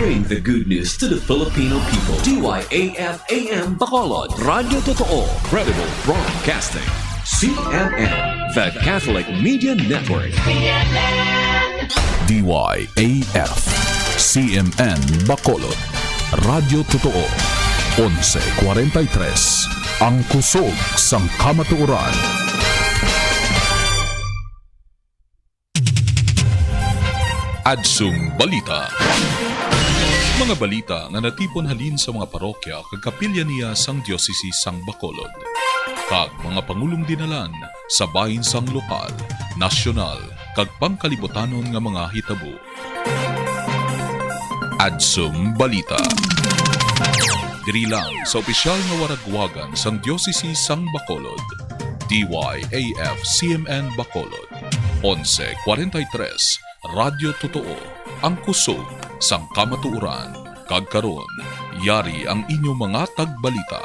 Bring the good news to the Filipino people. DYAF-AM Bacolod. Radio Totoo. Credible Broadcasting. CNN. The Catholic Media Network. DYAF CMN Bacolod. Radio Totoo. 11:43. Ang kusog sang kamatuoran. Adsum Balita. Mga balita nga natipon halin sa mga parokya kag kapilya niya sang diocese sang Bacolod. Kag mga pangulong dinalan sa bahin sang lokal, nasyonal, kag pangkalibutanon nga mga hitabo. Adsum Balita. Diri lang sa opisyal nga waragwagan sang diocese sang Bacolod. DYAF CMN Bacolod. 11:43. Radio Totoo, ang kusog sang kamatuoran. Kag karon, yari ang inyong mga tagbalita.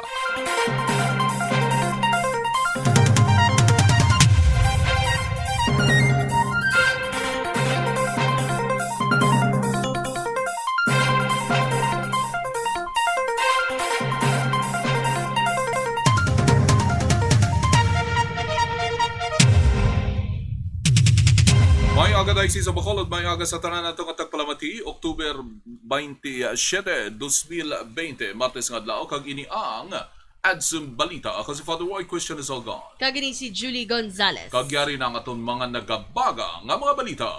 May aga dahil sa Bacolod, may aga sa tanan nato nga tagpalamati, October 27, 2020, Martes nga adlaw, kag ini ang Adsum Balita. Ako si Father Roy, question is all gone. Kagini si Julie Gonzalez. Kagyari na nga itong mga nagabaga nga mga balita.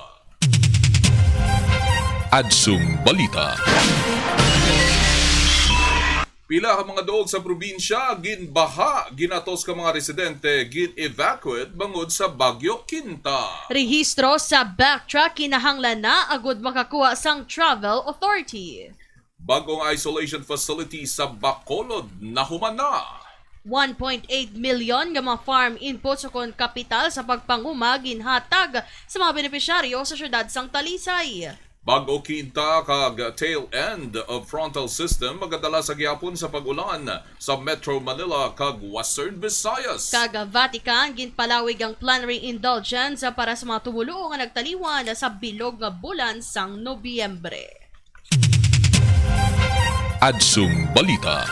Adsum Balita. Pila ka mga doog sa probinsya, ginbaha, ginatos ka mga residente, gin-evacuate bangod sa Bagyo Quinta. Rehistro sa backtrack kinahanglan na agud makakuha sang Travel Authority. Bagong isolation facility sa Bacolod, nahuman na. 1.8 million nga mga farm input sa kon kapital sa pagpanguma ginhatag sa mga benepisyaryo sa syudad sang Talisay. Bago Quinta kag tail end of frontal system magadala sa gihapon sa pag-ulan sa Metro Manila kag Western Visayas. Kaga Vatican ginpalawig ang plenary indulgence para sa mga tumuluo nga nagtaliwan sa bilog nga bulan sang Nobyembre. Adsum Balita.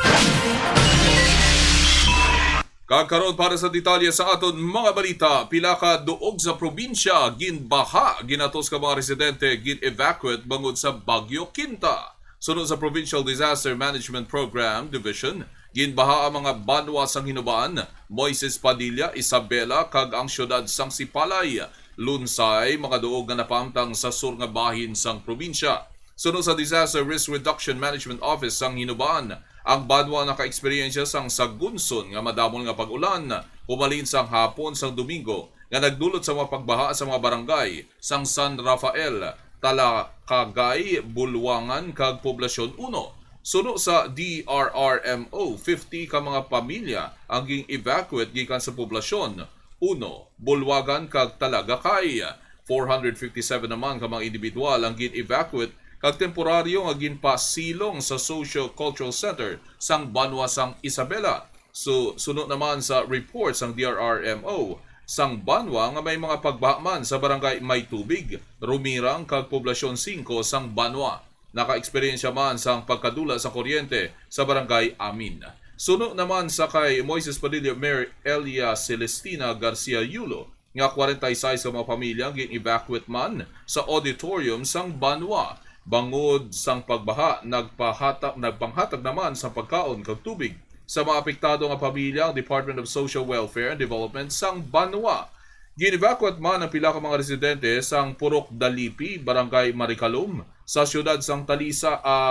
Kagkaroon para sa detalye sa aton mga balita, pila ka duog sa probinsya ginbaha, ginatos ka mga residente gin-evacuate bangod sa Bagyo Quinta. Sunod sa Provincial Disaster Management Program Division, ginbaha ang mga banwa sang Hinubaan, Moises Padilla, Isabela kag ang syudad sang Sipalay, Lunsay, mga duog nga napamtang sa sur nga bahin sang probinsya. Sunod sa Disaster Risk Reduction Management Office sang Hinubaan, ang banwa naka-eksperyensya sang sagunson nga madamon nga pag-ulan, pumalin sang hapon sang Domingo, nga nagdulot sa mga pagbaha sa mga barangay sang San Rafael, Talakagay, Bulwangan kag Poblasyon 1. Suno sa DRRMO, 50 ka mga pamilya ang ging-evacuate gikan sa Poblasyon 1, Bulwagan kag Talagakay. 457 naman ka mga individual ang gin-evacuate kag temporaryo nga ginpasilong sa Socio-Cultural Center sang banwa sang Isabela. So sunod naman sa report sang DRRMO, sang banwa nga may mga pagbaman sa barangay May Tubig, Rumirang kag Poblasyon 5 sang banwa. Naka-eksperyensya man sang pagkadula sa kuryente sa barangay Amin. Sunod naman sa kay Moises Padilla, Mayor Elia Celestina Garcia Yulo, nga 46 ka mga pamilya gin-evacuate man sa auditorium sang banwa. Bangod sang pagbaha, nagpanghatag naman sa pagkaon kag tubig sa mga apektado nga pamilya ang Department of Social Welfare and Development sang banwa. Gin-evacuate man ang pila ka mga residente sang Purok Dalipi, Barangay Maricalum, sa siyudad sang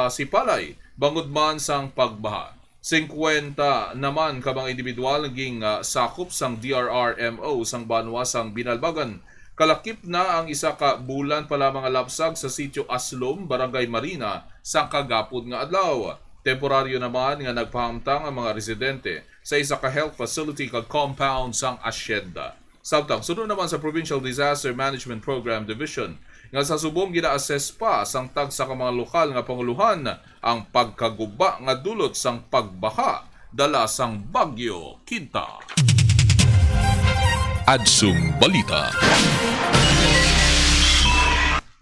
Sipalay, bangod man sang pagbaha. 50 naman ka mga individual naging sakop sang DRRMO sang banwa sang Binalbagan. Kalakip na ang isa ka bulan pala mga lapsag sa sitio Aslom, Barangay Marina, sa kagapod nga adlaw. Temporaryo naman nga nagpahamtang ang mga residente sa isa ka health facility kag compound sang asyenda. Samtang sunod naman sa Provincial Disaster Management Program Division, nga sa subong gina-assess pa sang tag sa mga lokal nga panguluhan ang pagkaguba nga dulot sang pagbaha dala sang Bagyo Quinta. Adsum Balita.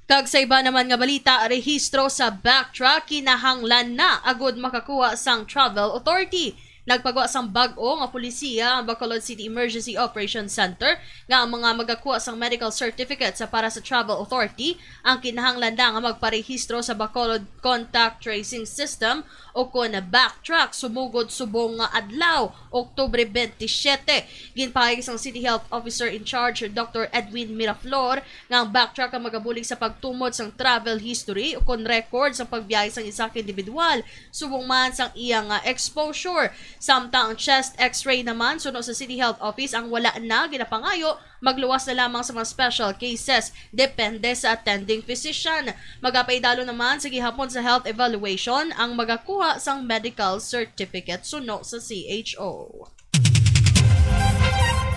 Kag sa iba naman nga balita, rehistro sa backtrack kinahanglan na agud makakuha sang Travel Authority. Nagpagawa sang bag-o nga pulisiya ang Bacolod City Emergency Operations Center nga ang mga magakuha sang medical certificate sa para sa Travel Authority ang kinahanglan na nga magparehistro sa Bacolod Contact Tracing System o kun backtrack sumugod subong nga adlaw Oktubre 27. Ginpahayag sang City Health Officer in Charge Dr. Edwin Miraflor nga ang backtrack ang magabulig sa pagtumod sang travel history o kun record sa pagbiyahe sang isa ka individual subong man sang iyang exposure. Samtang ang chest x-ray naman suno sa City Health Office ang wala na ginapangayo, magluwas na lamang sa mga special cases depende sa attending physician. Magapaidalo naman sa gihapon sa health evaluation ang magakuha sang medical certificate suno sa CHO.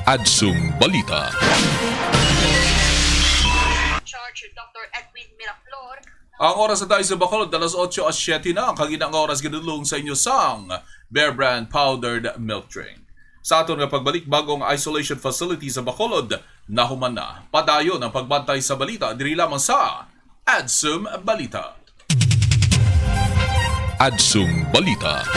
Adsum Balita. Charge Dr. Edwin Miraflor. Ang oras na tayo sa Bacolod, alas 8:07 na. Ang kaginang oras ginulong sa inyo sang Bear Brand Powdered Milk Drink. Sa aton nga pagbalik, bagong isolation facility sa Bacolod, nahuman na. Padayon ang pagbantay sa balita, diri lamang sa Adsum Balita. Adsum Balita.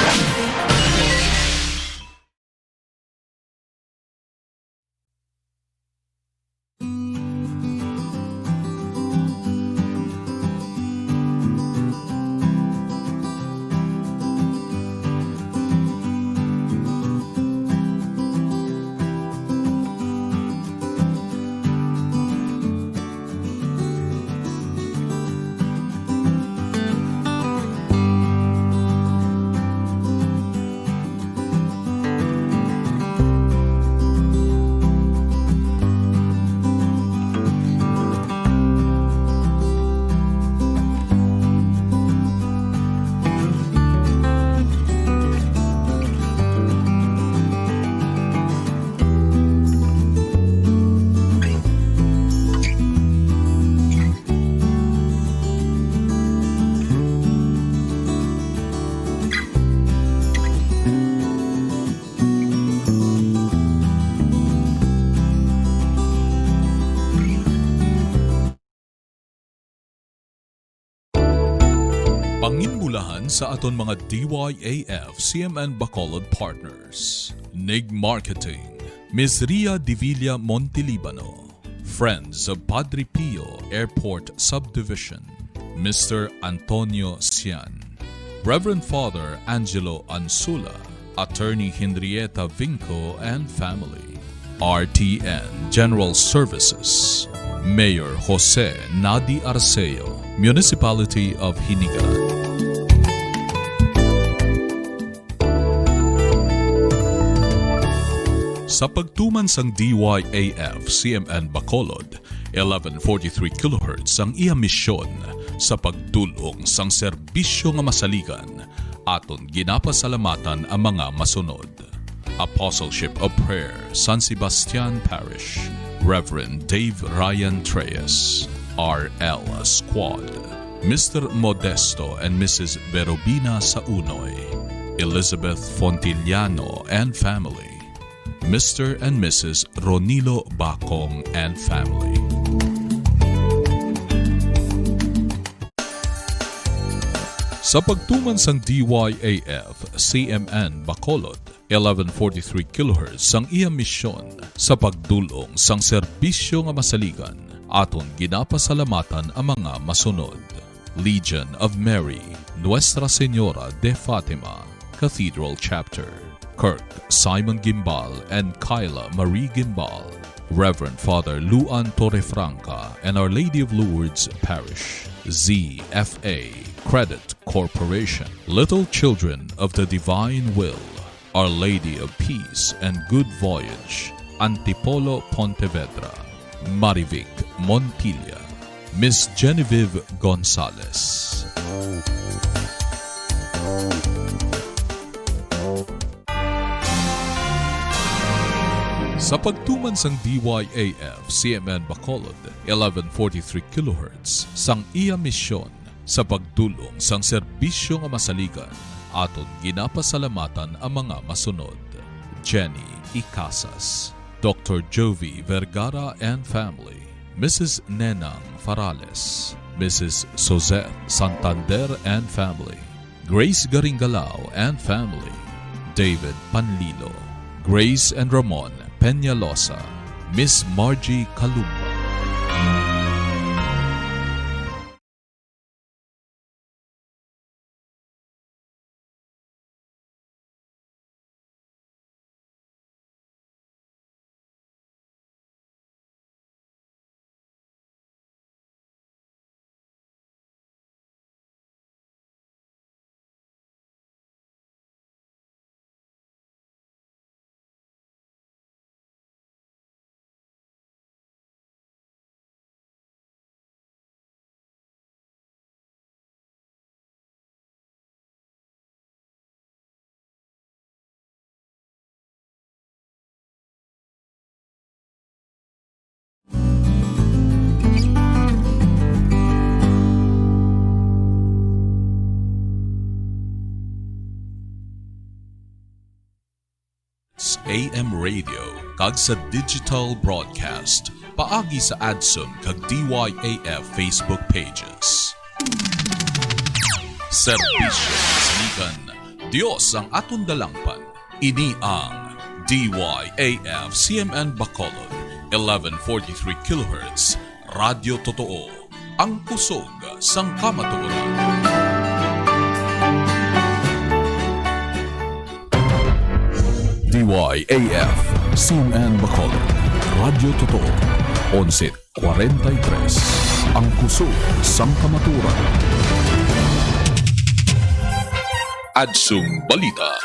Panginbulahan sa aton mga DYAF CMN Bacolod partners. NIG Marketing, Ms. Ria Divilla Montelibano, Friends of Padre Pio Airport Subdivision, Mr. Antonio Cian, Reverend Father Angelo Ansula, Attorney Henrietta Vinco and family, RTN General Services, Mayor Jose Nadi Arceo, Municipality of Hinigaran. Sa pagtuman sang DYAF CMN Bacolod, 1143 kHz ang iya misyon sa pagdulong sang serbisyo nga masaligan aton ginapasalamatan ang mga masunod. Apostleship of Prayer, San Sebastian Parish, Reverend Dave Ryan Treyes, RL Squad, Mr. Modesto and Mrs. Berobina Saunoy, Elizabeth Fontiliano and family, Mr. and Mrs. Ronilo Bacong and family. Sa pagtuman sang DYAF CMN Bacolod, 1143 kHz sang iya misyon sa pagdulong sang serbisyo nga masaligan aton ginapasalamatan ang mga masunod. Legion of Mary, Nuestra Señora de Fatima, Cathedral Chapter, Kirk Simon Gimbal and Kyla Marie Gimbal, Reverend Father Luan Torrefranca and Our Lady of Lourdes Parish, ZFA Credit Corporation, Little Children of the Divine Will, Our Lady of Peace and Good Voyage, Antipolo Pontevedra, Marivic Montilla, Miss Genevieve Gonzalez. Sa pagtuman sang DYAF CMN Bacolod, 1143 kHz sang iya misyon sa pagdulong sang serbisyo nga masaligan aton ginapasalamatan ang mga masunod. Jenny Icasas, Dr. Jovi Vergara and family, Mrs. Nenang Farales, Mrs. Suzette Santander and family, Grace Garingalao and family, David Panlilo, Grace and Ramon Peñalosa, Miss Margie Kalumba. AM Radio kag sa digital broadcast paagi sa Adsum kag DYAF Facebook pages. Serbisyo sinikan Dios ang aton dalangpan. Ini ang DYAF CMN Bacolod 1143 kHz Radyo Totoo, ang kusog sang kamatuoran. DYAF CMN Bacolod Radyo Totoo 1143, ang kusog sang kamatuoran. Adsum Balita.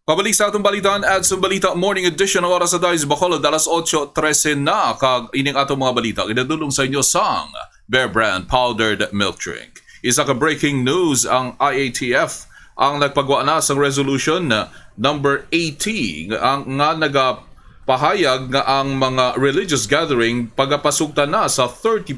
Pabalik sa atong balitaan at sa Balita Morning Edition ng Oras sa Dice Bacolod, alas 8:13 na kag ining atong mga balita ginadulong sa inyo sang Bear Brand Powdered Milk Drink. Isa ka breaking news, ang IATF ang nagpagawa na sa resolution number 80 nga nagapahayag nga ang mga religious gathering pagapasugta na sa 30%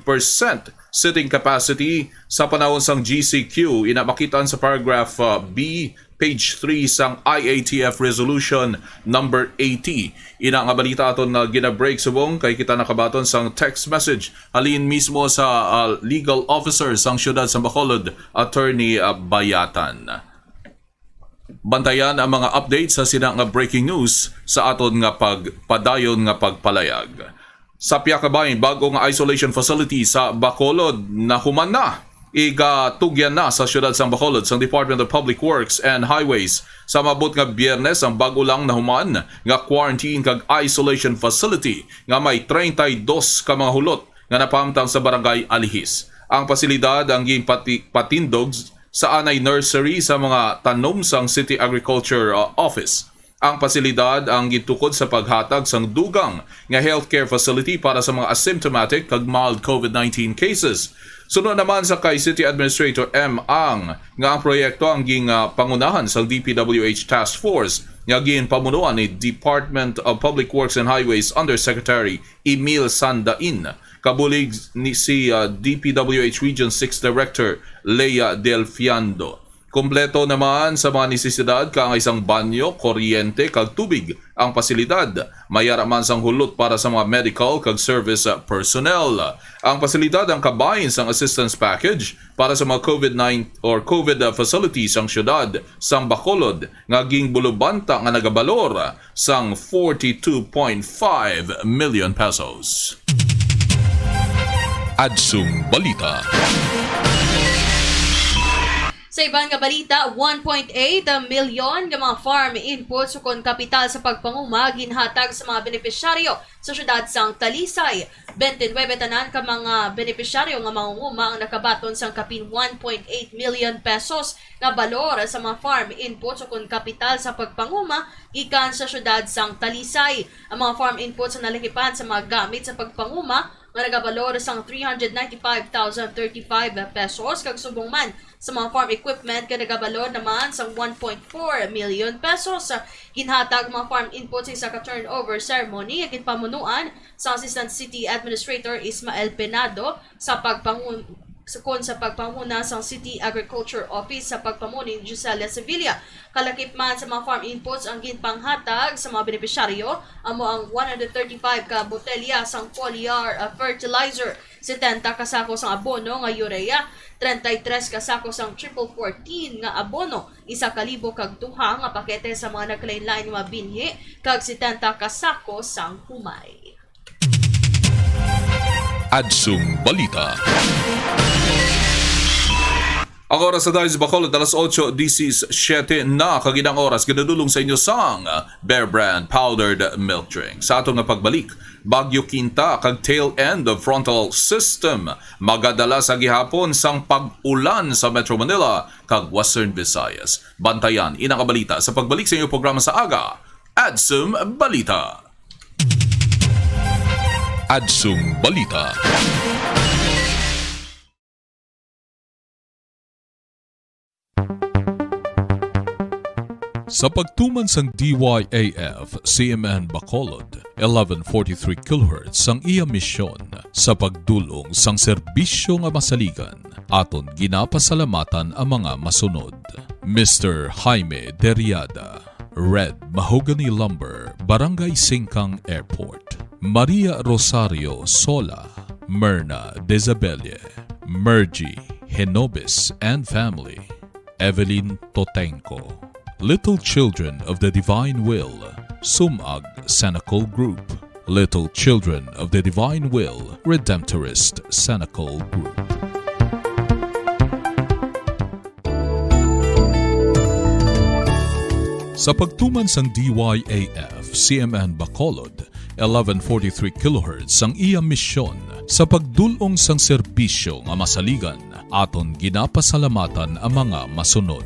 sitting capacity sa panahon sang GCQ. Inamakitan sa paragraph B, page 3 sang IATF resolution number 80. Ina nga balita aton na gina-break subong kay kita nakabaton sang text message halin mismo sa legal officer sang siyudad sa Bacolod, Attorney Bayatan. Bantayan ang mga updates sa sina nga breaking news sa aton nga pagpadayon nga pagpalayag. Sa Piakabayn, bagong isolation facility sa Bacolod na human na. Igatugyan na sa siyudad sa Bacolod sa Department of Public Works and Highways. Sa mabot nga Biyernes, ang bago lang na human nga quarantine kag isolation facility nga may 32 ka mga hulot nga napamtang sa barangay Alihis. Ang pasilidad ang patindog sa anay nursery sa mga tanom sang City Agriculture Office. Ang pasilidad ang gitukod sa paghatag sang dugang nga healthcare facility para sa mga asymptomatic kag mild COVID-19 cases. Sunod naman sa kay City Administrator M. Ang nga ang proyekto ang pangunahan sa DPWH Task Force nga pamunuan ni Department of Public Works and Highways Undersecretary Emil Sandain. Kabulig ni si DPWH Region 6 Director Leia Delfiando. Kompleto naman sa mga necesidad kang isang banyo, kuryente kag tubig ang pasilidad. Mayara man sang hulot para sa mga medical kag service personnel. Ang pasilidad ang kabahin sang assistance package para sa mga COVID-19 or COVID facilities sang syudad sang Bacolod nga bulubanta nga nagabalor sang 42.5 million pesos. Adsum Balita. Sa ibang nga balita, 1.8 milyon nga mga farm inputs sukon kapital sa pagpanguma ginhatag sa mga benepisyaryo sa syudad sang Talisay. 29 tanan ka mga benepisyaryo nga mangunguma ang nakabaton sang kapin 1.8 million pesos nga balor sa mga farm inputs sukon kapital sa pagpanguma gikan sa syudad sang Talisay. Ang mga farm inputs ang nalakipan sa mga gamit sa pagpanguma nga nagabalor sang 395,035 pesos kag subong man sa mga farm equipment nga nagabalor naman sang 1.4 million pesos. Ginhatag mga farm inputs sa ka-turnover ceremony nga ginpamunuan sa Assistant City Administrator Ismael Penado sa Sukon sa pagpamuna sa City Agriculture Office sa pagpamuning Gisela Sevilla. Kalakip man sa mga farm inputs ang ginpanghatag sa mga benepisyaryo, amo ang 135 ka botelya sang polyar fertilizer, 70 ka sako sang abono nga urea, 33 ka sako sang triple 14 nga abono, 1,000 kag duha nga pakete sa mga naglain-lain nga binhi, kag 70 ka sako sang humay. Adsum Balita. Ang oras sa Dice Bacolod, alas 8:17 na kaginang oras, ginadulong sa inyo sang Bear Brand Powdered Milk Drink. Sa atong nga pagbalik, Bagyo Quinta kag tail end of frontal system magadala sa gihapon sang pag-ulan sa Metro Manila kag Western Visayas. Bantayan inang kabalita sa pagbalik sa inyong programa sa aga, Adsum Balita. Adsum Balita. Sa pagtuman sang DYAF CMN Bacolod, 1143 kHz sang iya misyon sa pagdulong sang serbisyo nga masaligan, aton ginapasalamatan ang mga masunod. Mr. Jaime Deriada, Red Mahogany Lumber, Barangay Singkang Airport. Maria Rosario Sola, Myrna Dezabelle, Mergy Henobis and family. Evelyn Totenko. Little Children of the Divine Will, Sumag Sanacol Group. Little Children of the Divine Will, Redemptorist Sanacol Group. Sa pagtuman sang DYAF CMN Bacolod, 1143 kHz sang iya misyon sa pagdulong sang serbisyo nga masaligan, aton ginapasalamatan ang mga masunod.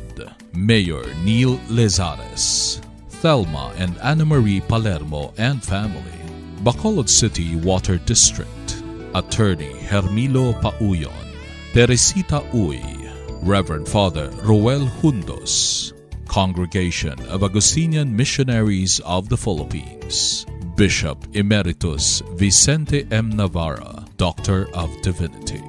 Mayor Neil Lezares, Thelma and Anna Marie Palermo and family. Bacolod City Water District, Attorney Hermilo Pauyon, Teresita Uy, Reverend Father Roel Hundos, Congregation of Augustinian Missionaries of the Philippines, Bishop Emeritus Vicente M. Navarra, Doctor of Divinity.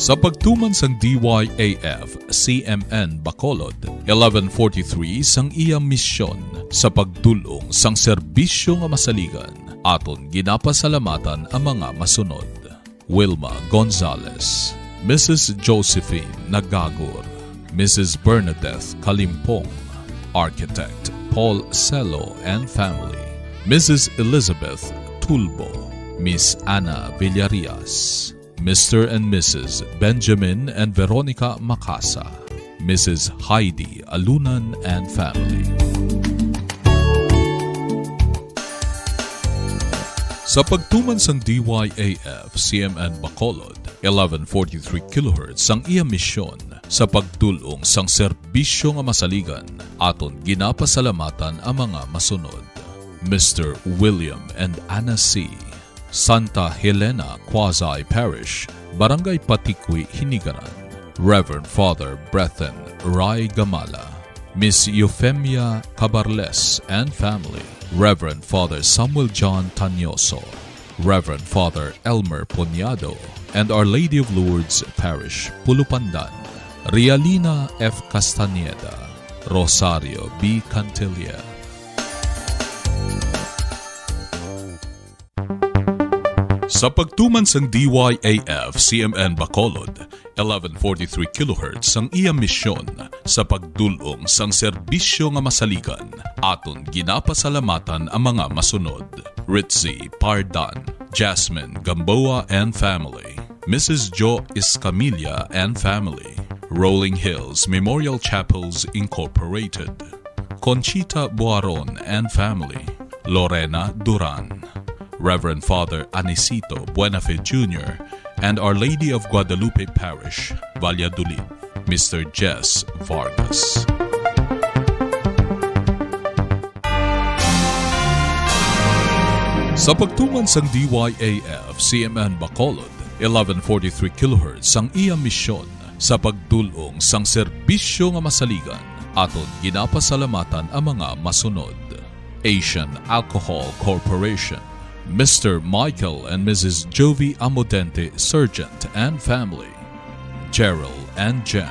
Sa pagtuman sang DYAF CMN Bacolod, 1143 sang iya misyon sa pagdulong sang serbisyo nga masaligan, aton ginapasalamatan ang mga masunod. Wilma Gonzalez, Mrs. Josephine Nagagor, Mrs. Bernadette Kalimpong, Architect Paul Celo and family, Mrs. Elizabeth Tulbo, Miss Ana Villarias, Mr. and Mrs. Benjamin and Veronica Macasa, Mrs. Heidi Alunan and family. Sa pagtuman sang DYAF CMN Bacolod, 1143 kHz sang iya misyon sa pagdulong sang serbisyo nga masaligan, aton ginapasalamatan ang mga masunod. Mr. William and Anna C., Santa Helena Quasi Parish, Barangay Patikwi, Hinigaran. Reverend Father Brethen Rai Gamala, Miss Euphemia Cabarles and family. Reverend Father Samuel John Tanyoso, Reverend Father Elmer Poniado, and Our Lady of Lourdes Parish, Pulupandan. Rialina F. Castaneda, Rosario B. Cantilla. Sa pagtuman sang DYAF CMN Bacolod, 1143 kHz sang iya misyon sa pagdulong sang serbisyo nga masaligan, aton ginapasalamatan ang mga masunod. Ritzy Pardan, Jasmine Gamboa and family, Mrs. Jo Escamilla and family, Rolling Hills Memorial Chapels Incorporated, Conchita Buaron and family, Lorena Duran, Reverend Father Anisito Buenafe Jr. and Our Lady of Guadalupe Parish, Valladolid, Mr. Jess Vargas. Sa pagtuman sang DYAF CMN Bacolod, 1143 kHz sang iya misyon sa pagdulong sang serbisyo nga masaligan, aton ginapasalamatan ang mga masunod. Asian Alcohol Corporation, Mr. Michael and Mrs. Jovi Amodente Sergeant and family, Gerald and Jem,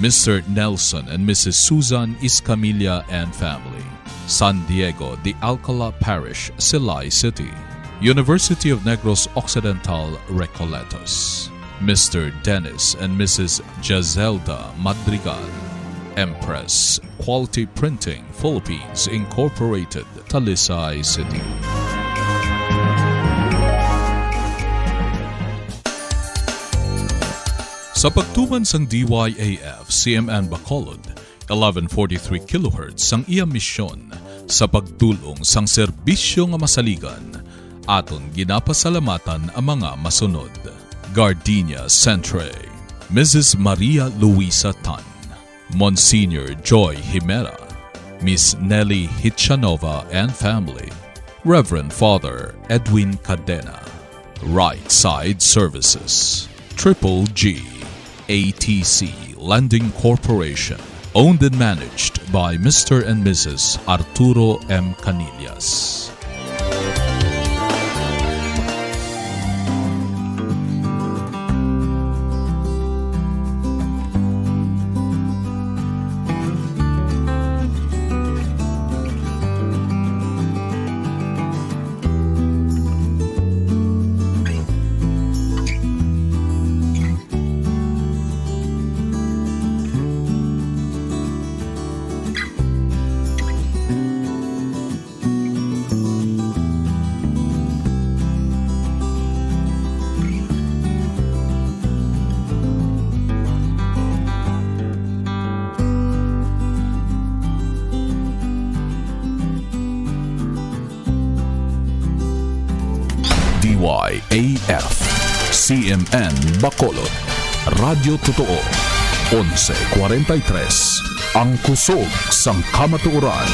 Mr. Nelson and Mrs. Susan Iscamilla and family, San Diego de Alcala Parish, Silay City, University of Negros Occidental, Recoletos, Mr. Dennis and Mrs. Jazelda Madrigal, Empress Quality Printing Philippines Incorporated, Talisay City. Sa pagtuman sang DYAF CMN Bacolod, 1143 kHz sang iya misyon sa pagdulong sang serbisyo nga masaligan, aton ginapasalamatan ang mga masunod. Gardenia Centre, Mrs. Maria Luisa Tan, Monsignor Joy Himera, Miss Nelly Hitchanova and family, Reverend Father Edwin Cadena, Right Side Services, Triple G, ATC Lending Corporation, owned and managed by Mr. and Mrs. Arturo M. Canillas. DYAF CMN Bacolod, Radyo Totoo, 11:43, ang kusog sang kamatuoran.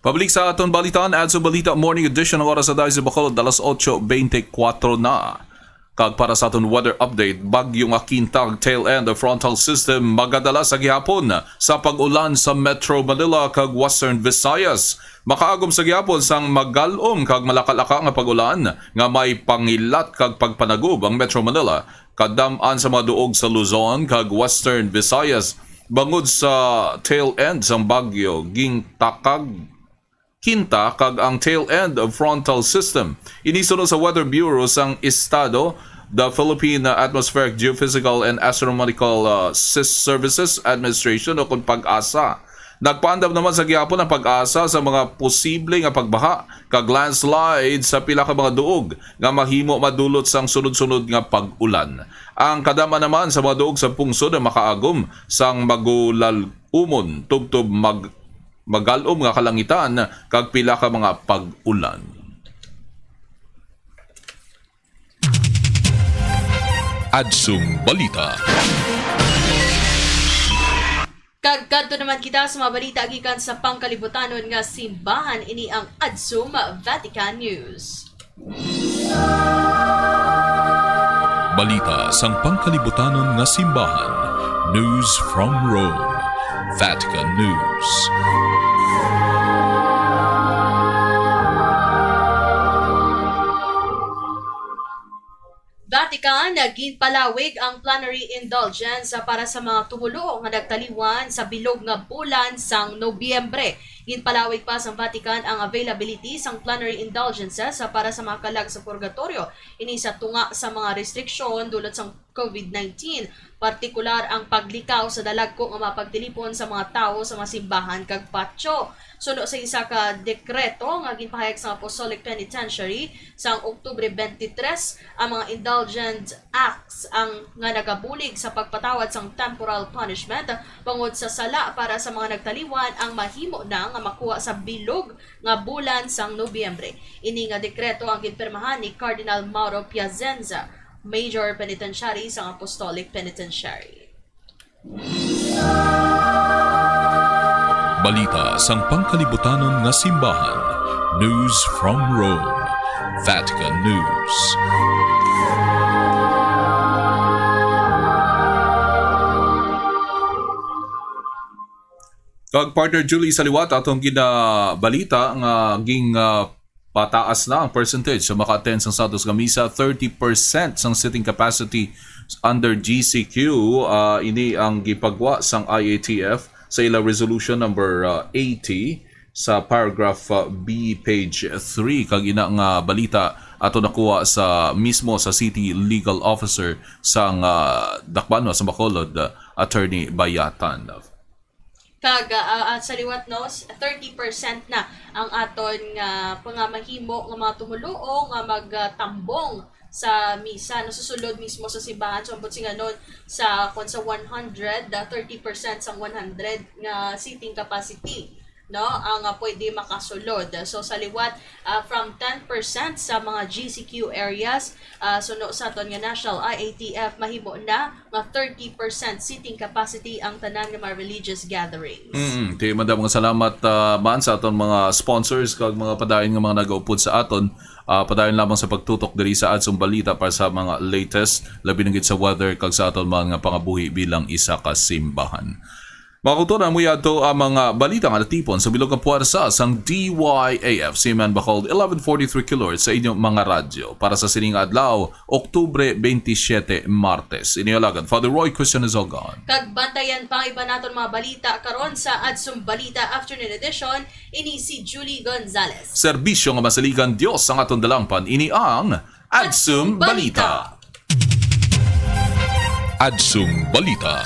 Pabalik sa aton balitaan, Adso Balita Morning Edition ng oras sa Dahil sa Bacolod, 8:24 na. Kag para sa aton weather update, bagyong Akintag tail end of frontal system magadala sa gihapon sa pag-ulan sa Metro Manila kag Western Visayas. Makaagom sa gihapon sang magalom kag malakalaka nga pag-ulan nga may pangilat kag pagpanagob ang Metro Manila kadam-an sa mga duog sa Luzon kag Western Visayas. Bangod sa tail end sang bagyo gingtakag Kinta kag ang tail end of frontal system. Inisunod sa Weather Bureau sang Estado, the Philippine Atmospheric Geophysical and Astronomical Services Administration o kung PAGASA. Nagpaandam naman sa gihapon ang PAGASA sa mga posible nga pagbaha kag landslide sa pila ka mga duog nga mahimo madulot sang sunod-sunod nga pag-ulan. Ang kadama naman sa mga duog sa pungsod na makaagom sang magulalumon tubtob magalom nga kalangitan kag pila ka mga pag-ulan. Adsum Balita. Kag kadto naman kita sa mga balita gikan sa pangkalibutanon nga simbahan, ini ang Adsum Vatican News. Balita sang pangkalibutanon nga simbahan. News from Rome. Vatican News. Vatican, ginpalawig ang plenary indulgence para sa mga tumulo nga nagtaliwan sa bilog nga bulan sang Nobyembre. Ginpalawig pa sa Vatican ang availability sang plenary indulgences para sa mga kalag sa purgatorio. Ini sa tunga sa mga restriksyon dulot sang COVID-19, partikular ang paglikaw sa dalagko nga mapagtilipon sa mga tao sa mga simbahan kag patio. Suno sa isa ka dekreto nga ginpahayag sa Apostolic Penitentiary sa Oktubre 23, ang mga indulgent acts ang nga nagabulig sa pagpatawad sang temporal punishment bangod sa sala para sa mga nagtaliwan ang mahimo na nga makuha sa bilog nga bulan sang Nobyembre. Ini nga dekreto ang ginpirmahan ni Cardinal Mauro Piazenza, Major Penitentiary sa Apostolic Penitentiary. Balita sang pangkalibutanon nga simbahan. News from Rome. Vatican News. Kag partner Julie Saliwat, atong ginabalita nga ging pataas na ang percentage sa maka-attend sang Santos nga misa, 30% sang sitting capacity under GCQ. Ini ang gipagwa sang IATF sa ila resolution number 80 sa paragraph B page 3. Kag ina nga balita ato nakuha sa mismo sa City Legal Officer sang Dakbanwa sa Bacolod, Attorney Bayatan. Kag sa liwat no, 30% na ang aton nga pangamahimo nga mga tumuluo nga magtambong sa misa nasusulod mismo sa simbahan. So ambot singanon sa kon sa 100, 30% sang 100 nga seating capacity, no, ang pwede makasulod. So sa liwat from 10% sa mga GCQ areas, suno sa aton nga national IATF mahimo na nga 30% seating capacity ang tanan nga mga religious gatherings. Ti madam nga salamat man sa aton mga sponsors kag mga padayon nga mga nagaupod sa aton. Padayon lamang sa pagtutok diri sa adsong balita para sa mga latest labi na gid sa weather kag sa aton mga pangabuhi bilang isa ka simbahan. Makutunan mo yato ang mga balita nga natipon sa bilog ng puwersa sang DYAF Seaman Bacolod 1143 kHz sa inyong mga radyo para sa sining adlaw, Oktubre 27, Martes. Inialagan, Father Roy Christian Izogon. Kag bantayan pang iba naton mga balita karon sa Adsum Balita Afternoon Edition, ini si Julie Gonzalez. Serbisyo nga masaligan Dios ang aton dalangpan, ini ang Adsum Balita. Adsum Balita.